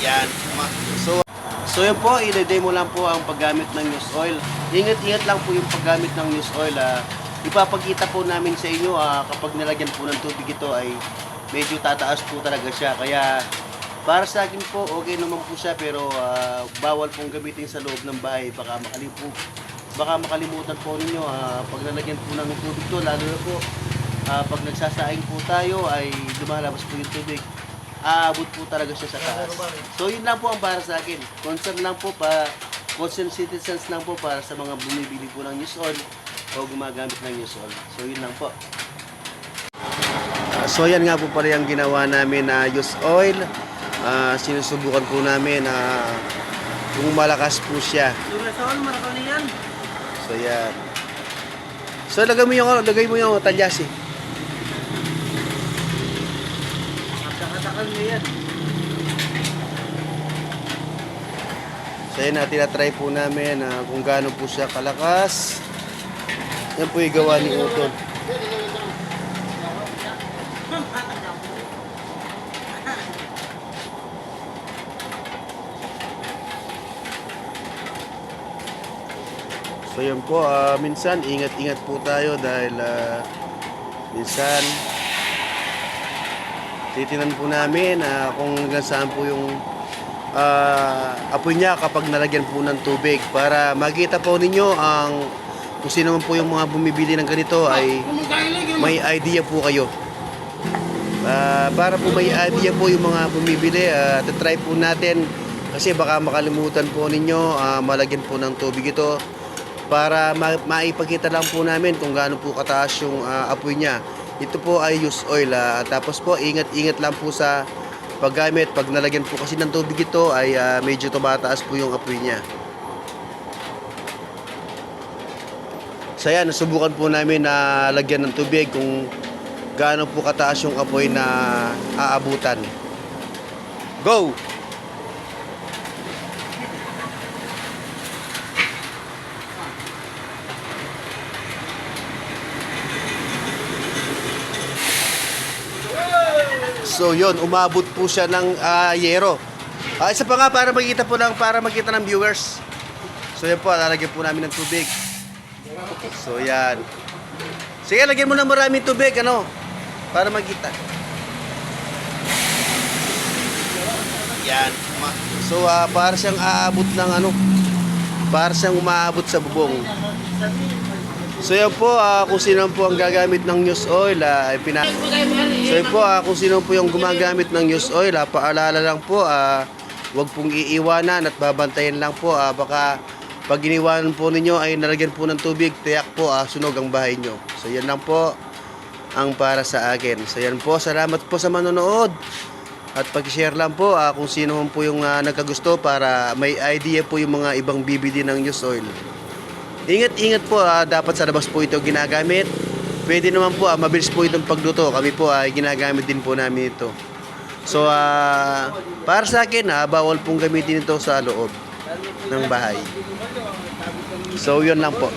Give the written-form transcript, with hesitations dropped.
Yan. So, so yun po, i-demo lang po ang paggamit ng used oil. Ingat-ingat lang po yung paggamit ng used oil. Ipapakita po namin sa inyo kapag nilagyan po ng tubig ito ay medyo tataas po talaga siya. Kaya para sa akin po, okay naman po siya pero bawal pong gamitin sa loob ng bahay. Baka makalimutan po ninyo pag nalagyan po ng tubig to, lalo na po pag nagsasaing po tayo ay lumalabas po yung tubig. Aabot po talaga siya sa taas. So yun lang po ang para sa akin. Concern citizens lang po para sa mga bumibili po ng used oil o gumagamit ng used oil. So yun lang po. So yan nga po pala yung ginawa namin na used oil. Sinusubukan po namin kung malakas po siya. So yan. So lagay mo yung talyasi. So yan na, tinatry po namin kung gaano po siya kalakas. Yan po yung gawa ni Utol. So yan po, minsan ingat-ingat po tayo dahil minsan titinan po namin kung hanggang saan po yung apoy niya kapag nalagyan po ng tubig para makita po ninyo kung sino man po yung mga bumibili ng ganito ay may idea po kayo. Para po may idea po yung mga bumibili, try po natin kasi baka makalimutan po ninyo malagyan po ng tubig ito para maipakita lang po namin kung gaano po kataas yung apoy niya. Ito po ay used oil. Tapos po ingat-ingat lang po sa paggamit. Pag nalagyan po kasi ng tubig ito ay medyo tumataas po yung apoy niya. So yan, nasubukan po namin na lagyan ng tubig kung gaano po kataas yung apoy na aabutan. Go! So yun, umabot po siya ng yero. Isa pa nga para makita ng viewers. So yan po, lalagyan po namin ng tubig. So yan. Sige, lagyan mo ng maraming tubig, para makita. Yan. So para siyang aabot ng para siyang umaabot sa bubong. So yan po, kung sino po ang gagamit ng used oil, So yan po, kung sino po yung gumagamit ng used oil, paalala lang po, wag pong iiwanan at babantayan lang po. Baka pag iniwanan po ninyo ay nalagyan po ng tubig, tiyak po sunog ang bahay nyo. So yan lang po ang para sa akin. So yan po, salamat po sa manonood. At pag-share lang po kung sino po yung nagkagusto para may idea po yung mga ibang bibili ng used oil. Ingat-ingat po, dapat sa labas po ito ginagamit. Pwede naman po, mabilis po itong pagluto. Kami po ginagamit din po namin ito. So para sa akin, bawal pong gamitin ito sa loob ng bahay. So yun lang po.